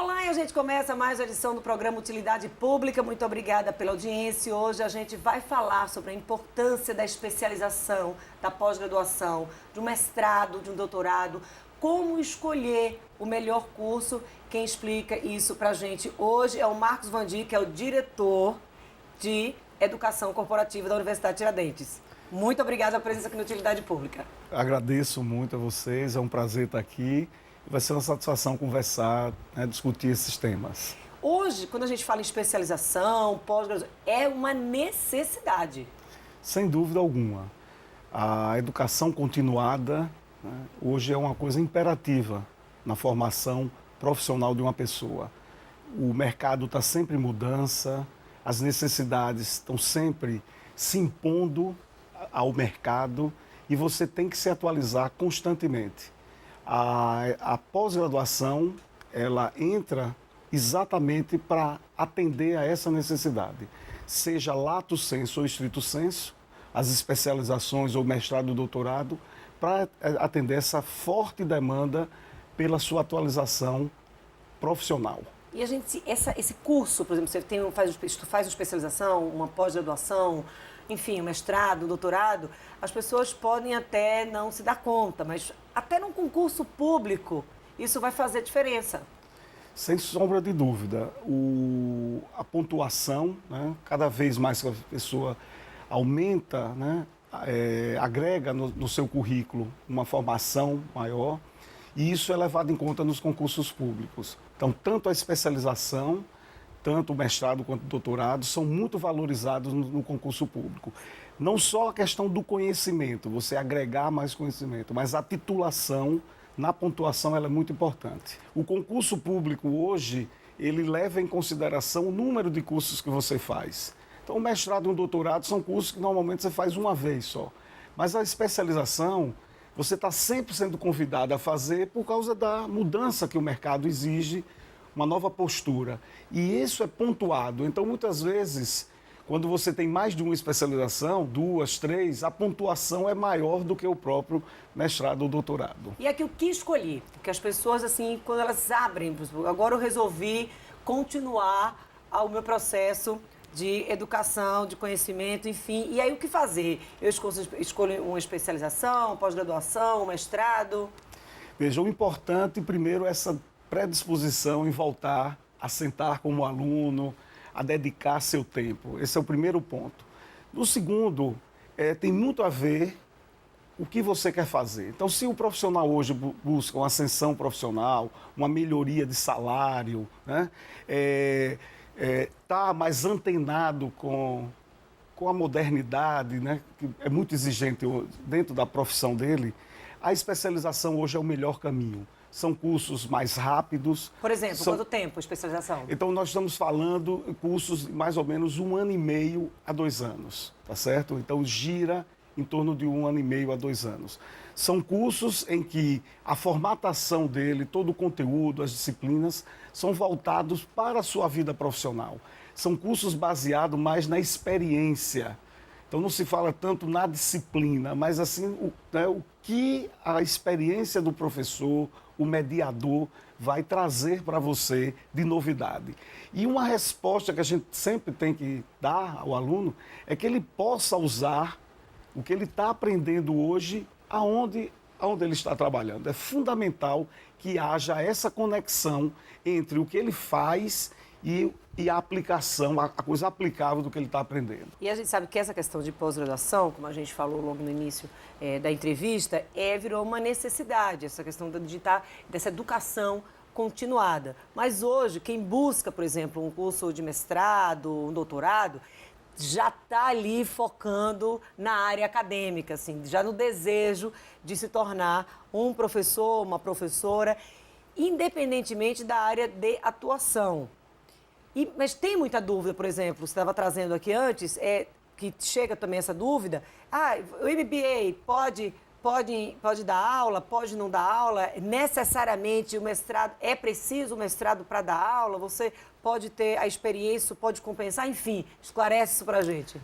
Olá, e a gente começa mais uma edição do programa Utilidade Pública. Muito obrigada pela audiência. Hoje a gente vai falar sobre a importância da especialização, da pós-graduação, de um mestrado, de um doutorado, como escolher o melhor curso. Quem explica isso pra gente hoje é o Marcos Vandi, que é o diretor de Educação Corporativa da Universidade Tiradentes. Muito obrigada pela presença aqui no Utilidade Pública. Agradeço muito a vocês, é um prazer estar aqui. Vai ser uma satisfação conversar, discutir esses temas. Hoje, quando a gente fala em especialização, pós-graduação, é uma necessidade. Sem dúvida alguma. A educação continuada, hoje é uma coisa imperativa na formação profissional de uma pessoa. O mercado está sempre em mudança, as necessidades estão sempre se impondo ao mercado e você tem que se atualizar constantemente. A pós-graduação, ela entra exatamente para atender a essa necessidade. Seja lato sensu ou estrito sensu, as especializações ou mestrado e doutorado, para atender essa forte demanda pela sua atualização profissional. E a gente, esse curso, por exemplo, você faz uma especialização, uma pós-graduação, enfim, um mestrado, um doutorado, as pessoas podem até não se dar conta, mas até num concurso público isso vai fazer diferença. Sem sombra de dúvida, a pontuação, cada vez mais que a pessoa aumenta, agrega no seu currículo uma formação maior, e isso é levado em conta nos concursos públicos. Então, tanto a especialização, tanto o mestrado quanto o doutorado, são muito valorizados no concurso público. Não só a questão do conhecimento, você agregar mais conhecimento, mas a titulação na pontuação ela é muito importante. O concurso público hoje, ele leva em consideração o número de cursos que você faz. Então, o mestrado e o doutorado são cursos que normalmente você faz uma vez só. Mas a especialização, você está sempre sendo convidado a fazer por causa da mudança que o mercado exige, uma nova postura. E isso é pontuado. Então, muitas vezes, quando você tem mais de uma especialização, 2, 3, a pontuação é maior do que o próprio mestrado ou doutorado. E aqui o que escolhi? Porque as pessoas, assim, quando elas abrem, agora eu resolvi continuar o meu processo de educação, de conhecimento, enfim. E aí o que fazer? Eu escolho uma especialização, uma pós-graduação, um mestrado? Veja, o importante, primeiro, é essa predisposição em voltar a sentar como aluno, a dedicar seu tempo. Esse é o primeiro ponto. O segundo, tem muito a ver o que você quer fazer. Então, se o profissional hoje busca uma ascensão profissional, uma melhoria de salário, tá mais antenado com a modernidade, que é muito exigente dentro da profissão dele, a especialização hoje é o melhor caminho. São cursos mais rápidos. Por exemplo, quanto tempo especialização? Então, nós estamos falando cursos de mais ou menos 1 ano e meio a 2 anos, tá certo? Então, gira em torno de 1 ano e meio a 2 anos. São cursos em que a formatação dele, todo o conteúdo, as disciplinas, são voltados para a sua vida profissional. São cursos baseados mais na experiência. Então não se fala tanto na disciplina, mas assim o que a experiência do professor, o mediador, vai trazer para você de novidade. E uma resposta que a gente sempre tem que dar ao aluno é que ele possa usar o que ele está aprendendo hoje aonde ele está trabalhando. É fundamental que haja essa conexão entre o que ele faz e a aplicação, a coisa aplicável do que ele está aprendendo. E a gente sabe que essa questão de pós-graduação, como a gente falou logo no início da entrevista, virou uma necessidade, essa questão dessa educação continuada. Mas hoje, quem busca, por exemplo, um curso de mestrado, um doutorado, já está ali focando na área acadêmica, assim, já no desejo de se tornar um professor, uma professora, independentemente da área de atuação. Mas tem muita dúvida, por exemplo, você estava trazendo aqui antes, que chega também essa dúvida, o MBA pode dar aula, pode não dar aula, necessariamente o mestrado, é preciso o mestrado para dar aula, você pode ter a experiência, pode compensar, enfim, esclarece isso para a gente.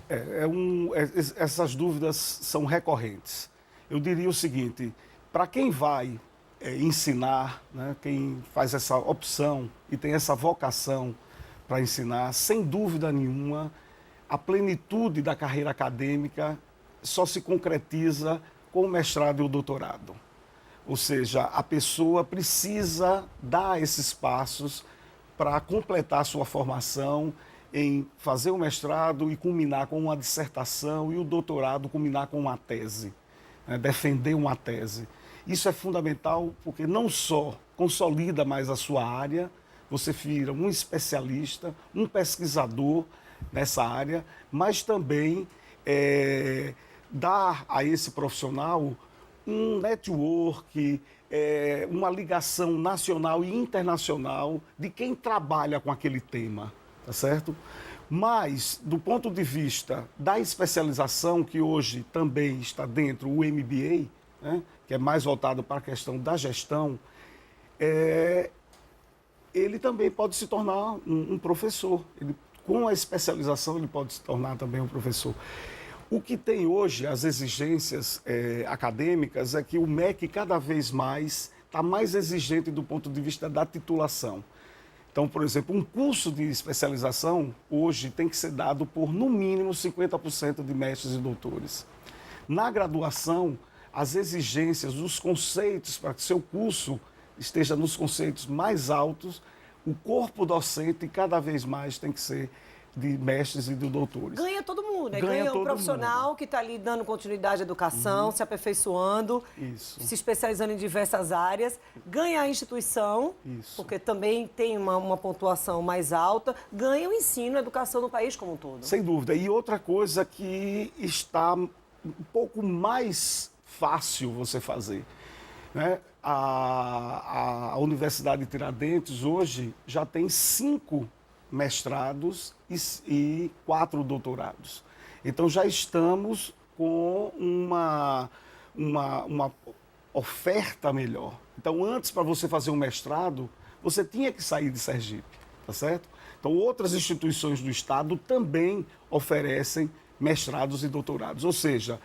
Essas dúvidas são recorrentes. Eu diria o seguinte, para quem vai ensinar, né, quem faz essa opção e tem essa vocação para ensinar, sem dúvida nenhuma, a plenitude da carreira acadêmica só se concretiza com o mestrado e o doutorado. Ou seja, a pessoa precisa dar esses passos para completar sua formação em fazer o mestrado e culminar com uma dissertação e o doutorado culminar com uma tese, né, defender uma tese. Isso é fundamental porque não só consolida mais a sua área, você vira um especialista, um pesquisador nessa área, mas também dá a esse profissional um network, uma ligação nacional e internacional de quem trabalha com aquele tema, tá certo? Mas, do ponto de vista da especialização, que hoje também está dentro do MBA, né, que é mais voltado para a questão da gestão, ele também pode se tornar um professor. Com a especialização, ele pode se tornar também um professor. O que tem hoje, as exigências acadêmicas, é que o MEC cada vez mais está mais exigente do ponto de vista da titulação. Então, por exemplo, um curso de especialização hoje tem que ser dado por, no mínimo, 50% de mestres e doutores. Na graduação, as exigências, os conceitos, para que seu curso esteja nos conceitos mais altos, o corpo docente cada vez mais tem que ser de mestres e de doutores. Ganha todo mundo, né? Ganha um profissional que está ali dando continuidade à educação, se aperfeiçoando, se especializando em diversas áreas. Ganha a instituição, porque também tem uma pontuação mais alta. Ganha o ensino, a educação no país como um todo. Sem dúvida. E outra coisa que está um pouco mais fácil você fazer, né? A Universidade de Tiradentes hoje já tem 5 mestrados e 4 doutorados. Então já estamos com uma oferta melhor. Então antes, para você fazer um mestrado, você tinha que sair de Sergipe, tá certo? Então outras instituições do Estado também oferecem mestrados e doutorados. Ou seja,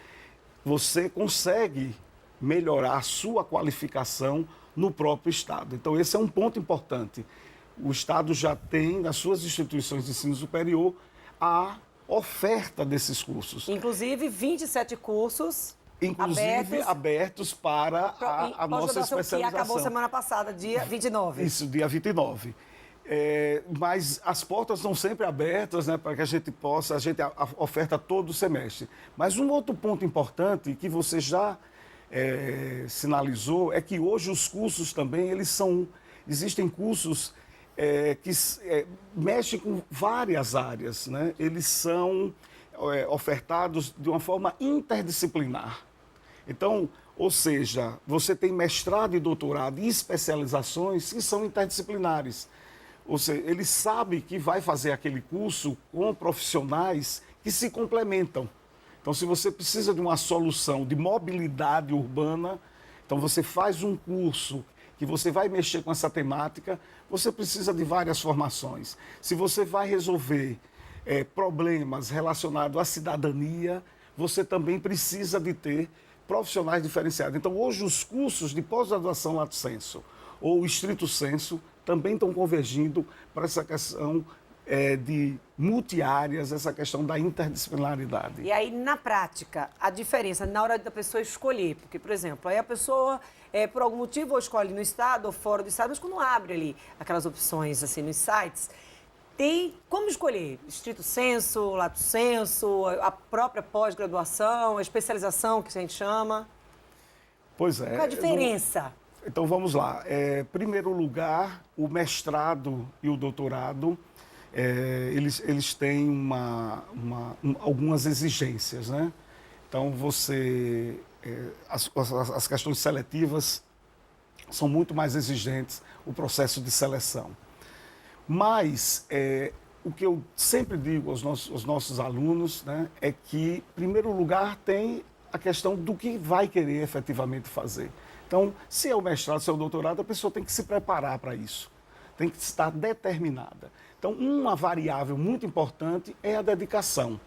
você consegue melhorar a sua qualificação no próprio Estado. Então esse é um ponto importante. O Estado já tem, nas suas instituições de ensino superior, a oferta desses cursos. Inclusive, 27 cursos abertos para a nossa especialização. Que acabou semana passada, dia 29. Isso, dia 29. Mas as portas estão sempre abertas, né, para que a gente oferta todo o semestre. Mas um outro ponto importante que você já sinalizou é que hoje os cursos também, existem cursos que mexem com várias áreas, né? Eles são ofertados de uma forma interdisciplinar. Então, ou seja, você tem mestrado e doutorado e especializações que são interdisciplinares. Ou seja, ele sabe que vai fazer aquele curso com profissionais que se complementam. Então, se você precisa de uma solução de mobilidade urbana, então você faz um curso que você vai mexer com essa temática, você precisa de várias formações. Se você vai resolver problemas relacionados à cidadania, você também precisa de ter profissionais diferenciados. Então, hoje, os cursos de pós-graduação lato sensu ou estrito sensu também estão convergindo para essa questão de multiáreas, essa questão da interdisciplinaridade. E aí, na prática, a diferença na hora da pessoa escolher, porque, por exemplo, aí a pessoa, por algum motivo, ou escolhe no estado ou fora do estado, mas quando abre ali aquelas opções assim nos sites, tem como escolher estrito sensu, lato sensu, a própria pós-graduação, a especialização que a gente chama? Pois é. Qual é a diferença? Então vamos lá. Em primeiro lugar, o mestrado e o doutorado, eles têm algumas exigências, né? Então as questões seletivas são muito mais exigentes, o processo de seleção. Mas o que eu sempre digo aos nossos alunos, né, é que, em primeiro lugar, tem a questão do que vai querer efetivamente fazer. Então, se é o mestrado, se é o doutorado, a pessoa tem que se preparar para isso, tem que estar determinada. Então, uma variável muito importante é a dedicação.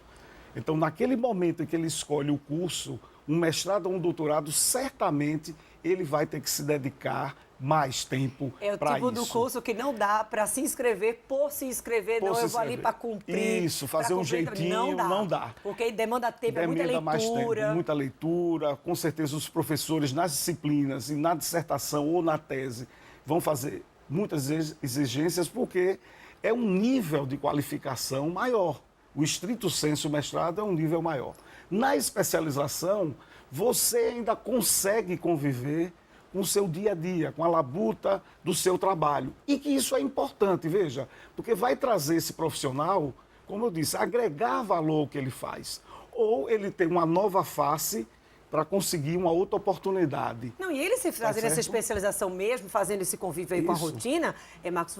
Então, naquele momento em que ele escolhe o curso um mestrado ou um doutorado, certamente ele vai ter que se dedicar mais tempo para isso. É o tipo do curso que não dá para se inscrever por se inscrever, Por não, se eu vou ali inscrever. para cumprir. Isso, fazer um cumprir, jeitinho, não dá. Porque demanda tempo, é muita leitura. Mais tempo, muita leitura. Com certeza os professores nas disciplinas e na dissertação ou na tese vão fazer muitas exigências porque é um nível de qualificação maior. O estrito sensu mestrado é um nível maior. Na especialização, você ainda consegue conviver com o seu dia a dia, com a labuta do seu trabalho. E que isso é importante, veja, porque vai trazer esse profissional, como eu disse, agregar valor ao que ele faz. Ou ele tem uma nova face para conseguir uma outra oportunidade. Não, e ele se fazendo essa especialização mesmo, fazendo esse convívio aí com a rotina, Marcos,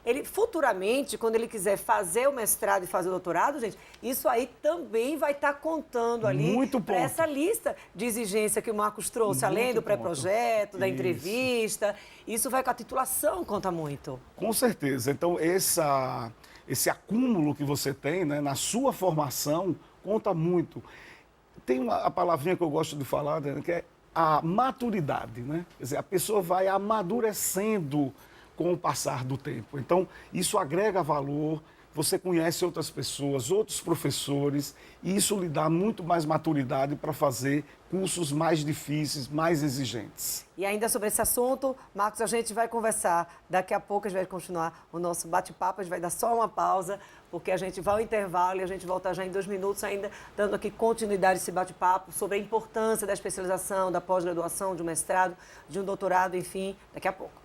ele futuramente, quando ele quiser fazer o mestrado e fazer o doutorado, gente, isso aí também vai estar contando ali para essa lista de exigência que o Marcos trouxe, além do pré-projeto, da entrevista. Isso vai com a titulação, conta muito. Com certeza. Então, esse acúmulo que você tem, né, na sua formação conta muito. Tem a palavrinha que eu gosto de falar, né, que é a maturidade, né? Quer dizer, a pessoa vai amadurecendo com o passar do tempo. Então, isso agrega valor, você conhece outras pessoas, outros professores, e isso lhe dá muito mais maturidade para fazer cursos mais difíceis, mais exigentes. E ainda sobre esse assunto, Marcos, a gente vai conversar. Daqui a pouco a gente vai continuar o nosso bate-papo, a gente vai dar só uma pausa, porque a gente vai ao intervalo e a gente volta já em 2 minutos, ainda dando aqui continuidade a esse bate-papo sobre a importância da especialização, da pós-graduação, de um mestrado, de um doutorado, enfim, daqui a pouco.